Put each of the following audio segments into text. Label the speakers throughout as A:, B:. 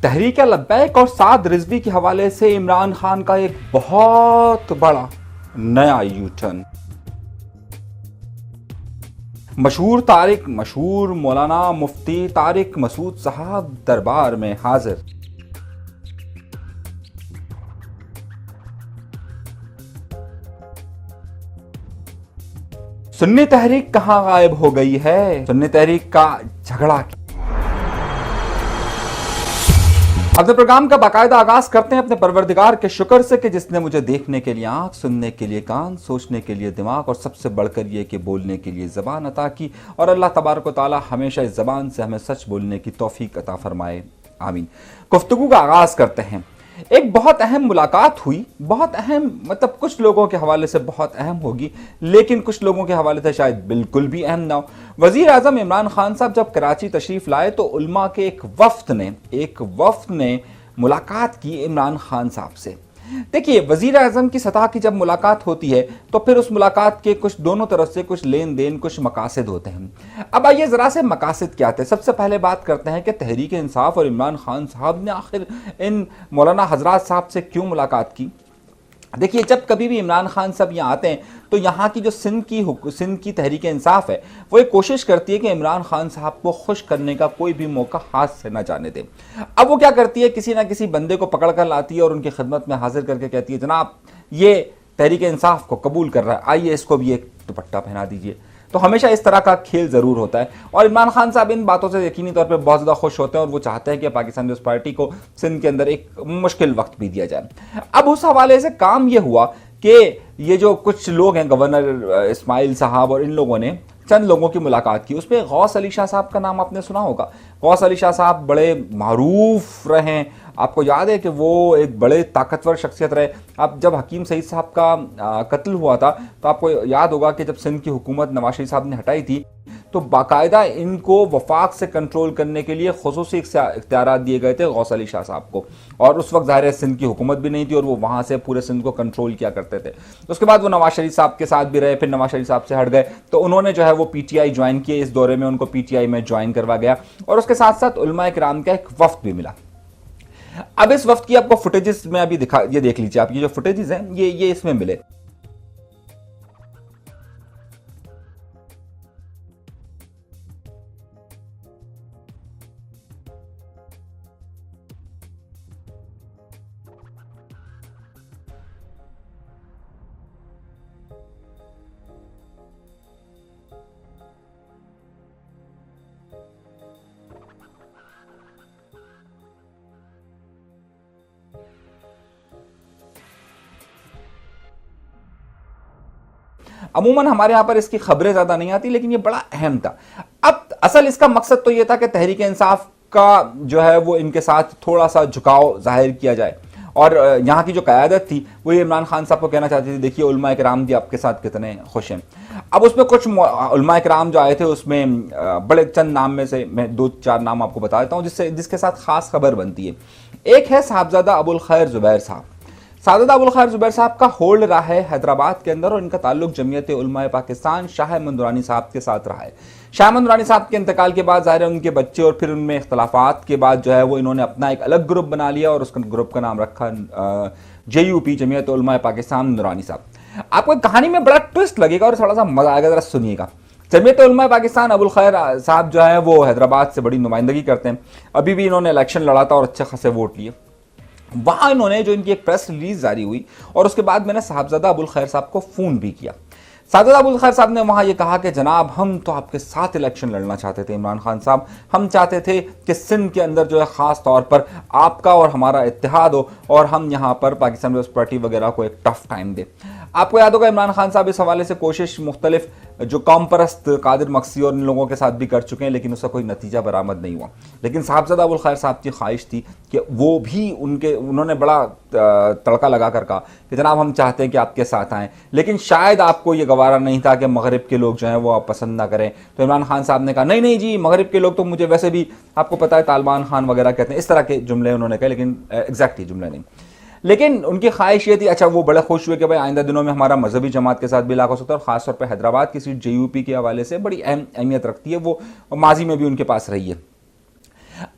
A: तहरीक लब्बैक और साद रिजवी के हवाले से इमरान खान का एक बहुत बड़ा नया यू टर्न। मशहूर मौलाना मुफ्ती तारिक मसूद साहब दरबार में हाजिर। सुन्नी तहरीक कहां गायब हो गई है? सुन्नी तहरीक का झगड़ा। अपने प्रोग्राम का बाकायदा आगाज करते हैं अपने परवरदिगार के शुक्र से कि जिसने मुझे देखने के लिए आंख, सुनने के लिए कान, सोचने के लिए दिमाग और सबसे बढ़कर यह कि बोलने के लिए ज़बान अता की। और अल्लाह तबारक व तआला हमेशा इस ज़बान से हमें सच बोलने की तौफीक अता फरमाए, आमीन। गुफ्तगू का आगाज करते हैं। एक बहुत अहम मुलाकात हुई, बहुत अहम मतलब कुछ लोगों के हवाले से बहुत अहम होगी, लेकिन कुछ लोगों के हवाले से शायद बिल्कुल भी अहम ना हो। वजीर आजम इमरान खान साहब जब कराची तशरीफ लाए तो उलमा के एक वफ्द ने मुलाकात की इमरान खान साहब से। देखिए, वजीर आजम की सतह की जब मुलाकात होती है तो फिर उस मुलाकात के कुछ दोनों तरफ से कुछ लेन देन, कुछ मकासद होते हैं। अब आइए जरा से मकासद क्या थे। सबसे पहले बात करते हैं कि तहरीक इंसाफ और इमरान खान साहब ने आखिर इन मौलाना हजरात साहब से क्यों मुलाकात की। देखिए, जब कभी भी इमरान खान साहब यहाँ आते हैं तो यहाँ की जो सिंध की तहरीक इंसाफ है वो एक कोशिश करती है कि इमरान खान साहब को खुश करने का कोई भी मौका हाथ से ना जाने दे। अब वो क्या करती है, किसी ना किसी बंदे को पकड़ कर लाती है और उनकी खिदमत में हाजिर करके कहती है, जनाब ये तहरीक इंसाफ को कबूल कर रहा है, आइए इसको भी एक दुपट्टा पहना दीजिए। तो हमेशा इस तरह का खेल ज़रूर होता है और इमरान खान साहब इन बातों से यकीनी तौर पे बहुत ज़्यादा खुश होते हैं और वो चाहते हैं कि पाकिस्तान पीपल्स पार्टी को सिंध के अंदर एक मुश्किल वक्त भी दिया जाए। अब उस हवाले से काम ये हुआ कि ये जो कुछ लोग हैं, गवर्नर इस्माइल साहब और इन लोगों ने चंद लोगों की मुलाकात की। उसमें गौस अली शाह साहब का नाम आपने सुना होगा। गौस अली शाह साहब बड़े मारूफ रहे। आपको याद है कि वो एक बड़े ताकतवर शख्सियत रहे। अब जब हकीम सईद साहब का कत्ल हुआ था तो आपको याद होगा कि जब सिंध की हुकूमत नवाज शरीफ साहब ने हटाई थी तो बाकायदा इनको वफाक से कंट्रोल करने के लिए खुसूसी इख्तियारात दिए गए थे गौस अली शाह साहब को। और उस वक्त ज़ाहिर है सिंध की हुकूमत भी नहीं थी और वो वहाँ से पूरे सिंध को कंट्रोल किया करते थे। उसके बाद वो नवाज शरीफ साहब के साथ भी रहे, फिर नवाज शरीफ साहब से हट गए तो उन्होंने जो है वो PTI ज्वाइन किए। इस दौरे में उनको PTI में ज्वाइन करवा गया और उसके साथ साथ उलमा किराम का एक वफ्द भी मिला। अब इस वफ्द की आपको फुटेजेस में अभी ये देख लीजिए आप, ये जो फुटेजेस हैं ये इसमें मिले। अमूमन हमारे यहाँ पर इसकी खबरें ज़्यादा नहीं आती, लेकिन ये बड़ा अहम था। अब असल इसका मकसद तो ये था कि तहरीक इंसाफ का जो है वो इनके साथ थोड़ा सा झुकाव जाहिर किया जाए और यहाँ की जो क़यादत थी वो ये इमरान खान साहब को कहना चाहती थी, देखिए उलमा इकराम भी आपके साथ कितने खुश हैं। अब उसमें कुछ उलमा इकराम जो आए थे उसमें बड़े चंद नाम में से मैं 2-4 नाम आपको बता देता हूँ जिसके साथ ख़ास खबर बनती है। एक है साहबजादा अबुल खैर ज़ुबैर साहब। साहबजादा अबुल खैर ज़ुबैर साहब का होल्ड रहा है हैदराबाद के अंदर और इनका ताल्लुक जमीयत उलमा पाकिस्तान शाह अहमद दुरानी साहब के साथ रहा है। शाह अहमद दुरानी साहब के इंतकाल के बाद ज़ाहिर है उनके बच्चे और फिर उनमें इख्तलाफात के बाद जो है वो इन्होंने अपना एक अलग ग्रुप बना लिया और उस ग्रुप का नाम रखा JUP, जमीयत उलमा पाकिस्तान दुरानी साहब। आपको कहानी में बड़ा ट्विस्ट लगेगा और थोड़ा सा मजा आएगा, जरा सुनिएगा। जमीयत उलमा पाकिस्तान अबुल खैर साहब जो है वो हैदराबाद से बड़ी नुमाइंदगी करते हैं। अभी भी इन्होंने इलेक्शन लड़ा था और अच्छे खासे वोट लिए। वहां इन्होंने जो इनकी एक प्रेस रिलीज जारी हुई और उसके बाद मैंने साहबजादा अबुल खैर साहब को फोन भी किया। साहबजादा अबुल खैर साहब ने वहां ये कहा कि जनाब हम तो आपके साथ इलेक्शन लड़ना चाहते थे इमरान खान साहब, हम चाहते थे कि सिंध के अंदर जो है खास तौर पर आपका और हमारा इत्तेहाद हो और हम यहाँ पर पाकिस्तान पीपल्स पार्टी वगैरह को एक टफ टाइम दे। आपको याद होगा इमरान खान साहब इस हवाले से कोशिश मुख्तलिफ जो कौम परस्त कादिर मक्सी और इन लोगों के साथ भी कर चुके हैं, लेकिन उसका कोई नतीजा बरामद नहीं हुआ। लेकिन साहबजादा अबुल खैर साहब की ख्वाहिश थी कि वो भी उन्होंने बड़ा तड़का लगा कर कहा कि जनाब हम चाहते हैं कि आपके साथ आएँ, लेकिन शायद आपको ये गवारा नहीं था कि मगरिब के लोग जो हैं वो आप पसंद ना करें। तो इमरान खान साहब ने कहा नहीं जी, मगरिब के लोग तो मुझे वैसे भी आपको पता है तालिबान खान वगैरह कहते हैं, इस तरह के जुमले उन्होंने कहे, लेकिन एग्जैक्टली जुमले नहीं। लेकिन उनकी ख्वाहिश ये थी, अच्छा वो बड़े खुश हुए कि भाई आइंदा दिनों में हमारा मजहबी जमात के साथ भी इलाका हो सकता है और ख़ासतौर पर हैदराबाद की सीट JUP के हवाले से बड़ी अहमियत रखती है, वो माजी में भी उनके पास रही है।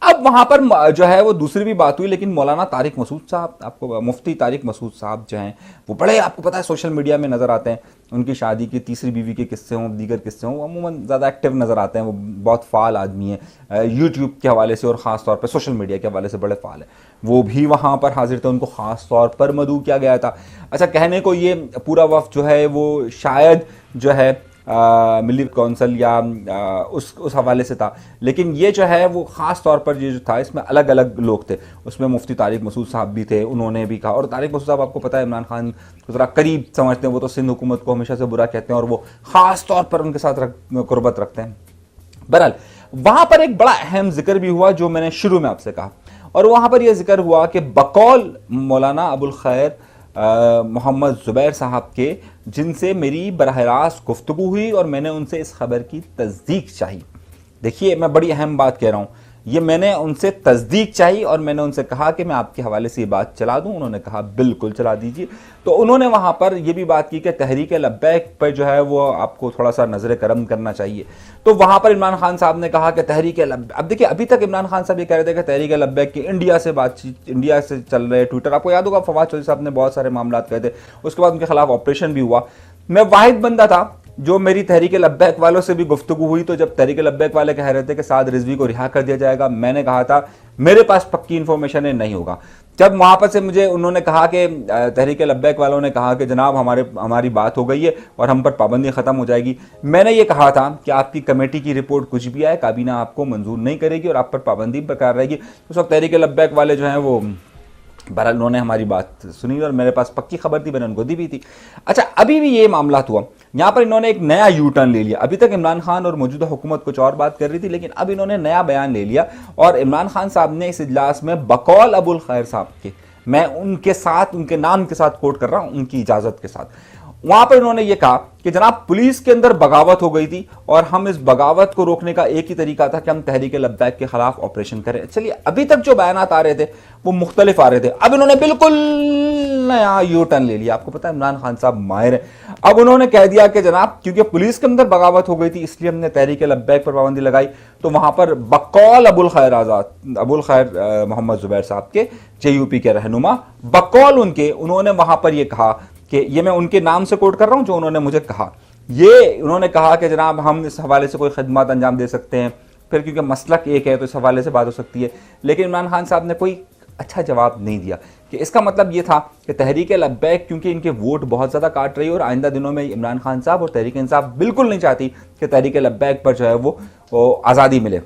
A: अब अब वहां पर जो है वो दूसरी भी बात हुई, लेकिन मौलाना तारिक मसूद साहब, आपको मुफ्ती तारिक मसूद साहब जो हैं वो बड़े, आपको पता है, सोशल मीडिया में नज़र आते हैं। उनकी शादी की तीसरी बीवी के किस्से हों, दीगर किस्से हों, अमूमन ज़्यादा एक्टिव नज़र आते हैं। वो बहुत फ़ाल आदमी है यूट्यूब के हवाले से, और ख़ास तौर पर सोशल मीडिया के हवाले से बड़े फ़ाल है। वो भी वहाँ पर हाजिर थे, उनको ख़ास तौर पर मदऊ किया गया था। अच्छा, कहने को ये पूरा वफ़द जो है वो शायद जो है मिली कौंसल या उस हवाले से था, लेकिन ये जो है वो ख़ास तौर पर ये जो था इसमें अलग अलग लोग थे। उसमें मुफ्ती तारिक मसूद साहब भी थे, उन्होंने भी कहा। और तारिक मसूद साहब, आपको पता है, इमरान खान को ज़रा करीब समझते हैं, वो तो सिंध हुकूमत को हमेशा से बुरा कहते हैं और वो ख़ास तौर पर उनके साथ कुर्बत रखते हैं। बहरहाल वहाँ पर एक बड़ा अहम जिक्र भी हुआ जो मैंने शुरू में आपसे कहा, और वहाँ पर यह जिक्र हुआ कि बकौल मौलाना अबुल खैर मोहम्मद ज़ुबैर साहब के, जिनसे मेरी बराह रास्त गुफ्तगू हुई और मैंने उनसे इस खबर की तस्दीक चाहिए। देखिए, मैं बड़ी अहम बात कह रहा हूँ, ये मैंने उनसे तस्दीक चाहिए और मैंने उनसे कहा कि मैं आपके हवाले से ये बात चला दूं। उन्होंने कहा बिल्कुल चला दीजिए। तो उन्होंने वहाँ पर यह भी बात की कि तहरीक लब्बैक पर जो है वो आपको थोड़ा सा नजर करम करना चाहिए। तो वहाँ पर इमरान खान साहब ने कहा कि तहरीक लब्बैक, अब देखिए, अभी तक इमरान खान साहब ये कह रहे थे कि तहरीक लब्बैक की इंडिया से बातचीत, इंडिया से चल रहे ट्विटर, आपको याद होगा फवाद चौधरी साहब ने बहुत सारे मामला कहे थे, उसके बाद उनके खिलाफ ऑपरेशन भी हुआ। मैं वाहिद बंदा था जो मेरी तहरीक लब्बैक वालों से भी गुफ्तगू हुई। तो जब तहरीक लब्बैक वाले कह रहे थे कि साद रिजवी को रिहा कर दिया जाएगा, मैंने कहा था मेरे पास पक्की इन्फॉर्मेशन है, नहीं होगा। जब वहाँ पर से मुझे उन्होंने कहा कि तहरीक लब्बैक वालों ने कहा कि जनाब हमारी बात हो गई है और हम पर पाबंदी ख़त्म हो जाएगी, मैंने ये कहा था कि आपकी कमेटी की रिपोर्ट कुछ भी आए, काबीना आपको मंजूर नहीं करेगी और आप पर पाबंदी बरकरार रहेगी। उस वक्त तहरीक लब्बैक वाले जो हैं वो बहरहाल उन्होंने हमारी बात सुनी और मेरे पास पक्की खबर थी, मैंने उनको दी भी थी। अच्छा, अभी भी ये मामला हुआ, यहाँ पर इन्होंने एक नया यू टर्न ले लिया। अभी तक इमरान खान और मौजूदा हुकूमत कुछ और बात कर रही थी, लेकिन अब इन्होंने नया बयान ले लिया और इमरान खान साहब ने इस इजलास में बकौल अबुल खैर साहब के, मैं उनके साथ, उनके नाम के साथ कोट कर रहा हूँ, उनकी इजाजत के साथ, वहां पर उन्होंने ये कहा कि जनाब पुलिस के अंदर बगावत हो गई थी और हम इस बगावत को रोकने का एक ही तरीका था कि हम तहरीक लब्बैक के खिलाफ ऑपरेशन करें। चलिए, अभी तक जो बयानात आ रहे थे वो मुख्तलिफ आ रहे थे, अब इन्होंने बिल्कुल नया यू टर्न ले लिया। आपको पता है इमरान खान साहब माहिर है। अब उन्होंने कह दिया कि जनाब क्योंकि पुलिस के अंदर बगावत हो गई थी इसलिए हमने तहरीक लब्बैक पर पाबंदी लगाई। तो वहां पर बकौल अबुल खैर मोहम्मद ज़ुबैर साहब के, JUP के रहनुमा, बकौल उनके, उन्होंने वहां पर यह कहा कि ये मैं उनके नाम से कोट कर रहा हूं जो उन्होंने मुझे कहा, ये उन्होंने कहा कि जनाब हम इस हवाले से कोई खिदमत अंजाम दे सकते हैं, फिर क्योंकि मसलक एक है तो इस हवाले से बात हो सकती है। लेकिन इमरान खान साहब ने कोई अच्छा जवाब नहीं दिया कि इसका मतलब ये था कि तहरीक लब्बैक क्योंकि इनके वोट बहुत ज़्यादा काट रही है और आइंदा दिनों में इमरान खान साहब और तहरीक इंसाफ बिल्कुल नहीं चाहती कि तहरीक लब्बैक पर जो है वो आज़ादी मिले,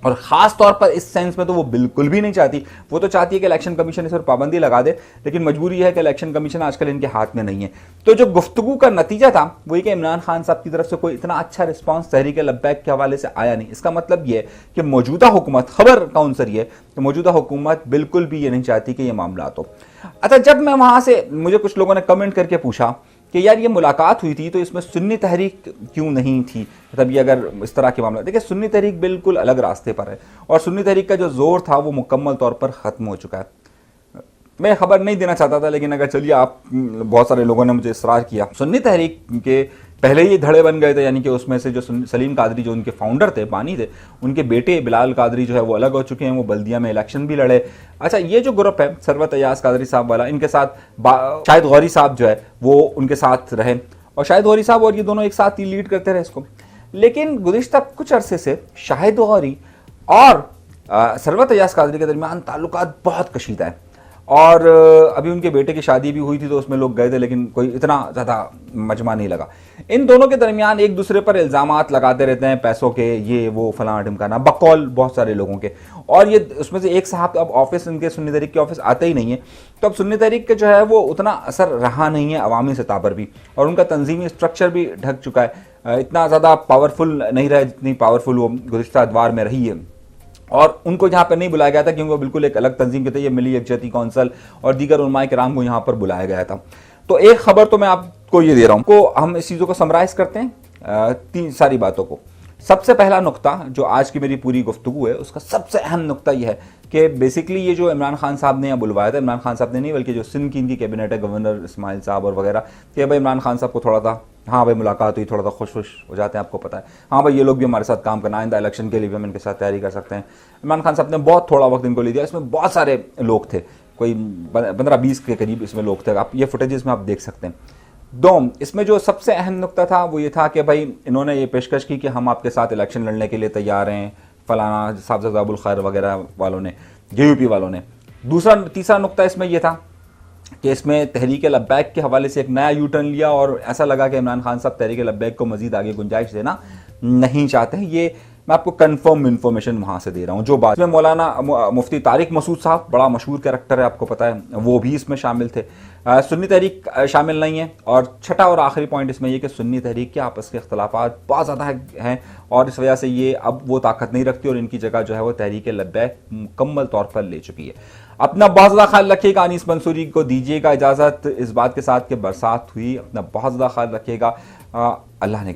A: और ख़ास तौर पर इस सेंस में तो वो बिल्कुल भी नहीं चाहती। वो तो चाहती है कि इलेक्शन कमीशन इस पर पाबंदी लगा दे, लेकिन मजबूरी है कि इलेक्शन कमीशन आजकल इनके हाथ में नहीं है। तो जो गुफ्तगू का नतीजा था वही कि इमरान खान साहब की तरफ से कोई इतना अच्छा रिस्पांस तहरीक लब्बैक के हवाले से आया नहीं। इसका मतलब ये है कि मौजूदा हुकूमत, खबर का आंसर ये है कि मौजूदा हुकूमत बिल्कुल भी ये नहीं चाहती कि ये मामला हो। अच्छा, जब मैं वहाँ से, मुझे कुछ लोगों ने कमेंट करके पूछा कि यार ये मुलाकात हुई थी तो इसमें सुन्नी तहरीक क्यों नहीं थी, मतलब ये अगर इस तरह के मामला, देखिए सुन्नी तहरीक बिल्कुल अलग रास्ते पर है और सुन्नी तहरीक का जो जोर था वो मुकम्मल तौर पर ख़त्म हो चुका है। मैं खबर नहीं देना चाहता था, लेकिन अगर चलिए आप, बहुत सारे लोगों ने मुझे इसरार किया। सुन्नी तहरीक के पहले ही धड़े बन गए थे, यानी कि उसमें से जो सलीम कादरी जो उनके फाउंडर थे, बानी थे, उनके बेटे बिलाल कादरी जो है वो अलग हो चुके हैं, वो बल्दिया में इलेक्शन भी लड़े। अच्छा, ये जो ग्रुप है सरवत अयाज कादरी साहब वाला, इनके साथ शाहिद गौरी साहब जो है वो उनके साथ रहे और शाहिद गौरी साहब और ये दोनों एक साथ ही लीड करते रहे इसको। लेकिन गुज़िश्ता कुछ अरसे से शाहिद गौरी और सरवत अयाज कादरी के दरमियान ताल्लुकात बहुत कशीदा है और अभी उनके बेटे की शादी भी हुई थी तो उसमें लोग गए थे, लेकिन कोई इतना ज़्यादा मजमा नहीं लगा। इन दोनों के दरमियान एक दूसरे पर इल्ज़ामात लगाते रहते हैं, पैसों के, ये वो फलाना ढिमकाना, बकौल बहुत सारे लोगों के। और ये उसमें से एक साहब अब ऑफिस, इनके सुन्नी तहरीक के ऑफिस आते ही नहीं है, तो अब सुन्नी तहरीक के जो है वो उतना असर रहा नहीं है अवामी सतह पर भी, और उनका तंजीमी स्ट्रक्चर भी ढक चुका है, इतना ज़्यादा पावरफुल नहीं रहा जितनी पावरफुल वो गुज़िश्ता अदवार में रही है। और उनको यहाँ पर नहीं बुलाया गया था क्योंकि वो बिल्कुल एक अलग तंजीम के थे, ये मिली यकजहती कौंसिल और दीगर उलमाए किराम को यहाँ पर बुलाया गया था। तो एक खबर तो मैं आपको ये दे रहा हूँ, को हम इस चीज़ों को समराइज करते हैं, तीन सारी बातों को। सबसे पहला नुक्ता जो आज की मेरी पूरी गुफ्तगू है उसका सबसे अहम नुक्ता यह है कि बेसिकली ये जो इमरान खान साहब ने यहाँ बुलवाया था, इमरान खान साहब ने नहीं बल्कि जो सिंध की इनकी कैबिनेट है, गवर्नर इस्माइल साहब और वगैरह, कि भाई इमरान खान साहब को थोड़ा सा, हाँ भाई मुलाकात हुई, थोड़ा सा खुश हो जाते हैं, आपको पता है, हाँ भाई ये लोग भी हमारे साथ काम करना, आइंदा इलेक्शन के लिए भी हम इनके साथ तैयारी कर सकते हैं। इमरान खान साहब ने बहुत थोड़ा वक्त इनको ले दिया, इसमें बहुत सारे लोग थे, कोई 15-20 के करीब इसमें लोग थे, आप ये फुटेजेस में आप देख सकते हैं। इसमें जो सबसे अहम नुक्ता था वो ये था कि भाई इन्होंने ये पेशकश की कि हम आपके साथ इलेक्शन लड़ने के लिए तैयार हैं, फलाना साहब अबुल खैर वगैरह वालों ने, जेयूपी वालों ने। तीसरा नुक्ता इसमें यह था कि इसमें तहरीक लब्बैक के हवाले से एक नया यू टर्न लिया और ऐसा लगा कि इमरान खान साहब तहरीक लब्बैक को मजीद आगे गुंजाइश देना नहीं चाहते हैं। ये मैं आपको कंफर्म इन्फॉर्मेशन वहां से दे रहा हूं। जो बात में मौलाना मुफ्ती तारिक मसूद साहब, बड़ा मशहूर कैरेक्टर है, आपको पता है, वो भी इसमें शामिल थे। सुन्नी तहरीक शामिल नहीं है। और छठा और आखिरी पॉइंट इसमें यह कि सुन्नी तहरीक के आपस के अख्तलाफात बहुत ज़्यादा हैं और इस वजह से ये अब वो ताकत नहीं रखती और इनकी जगह जो है वो तहरीक लब्बैक मुकम्मल तौर पर ले चुकी है। अपना बहुत ज़्यादा ख्याल रखिएगा। अनीस मंसूरी को दीजिएगा इजाज़त इस बात के साथ कि बरसात हुई। अपना बहुत ज़्यादा ख्याल रखिएगा। अल्लाह ने क्या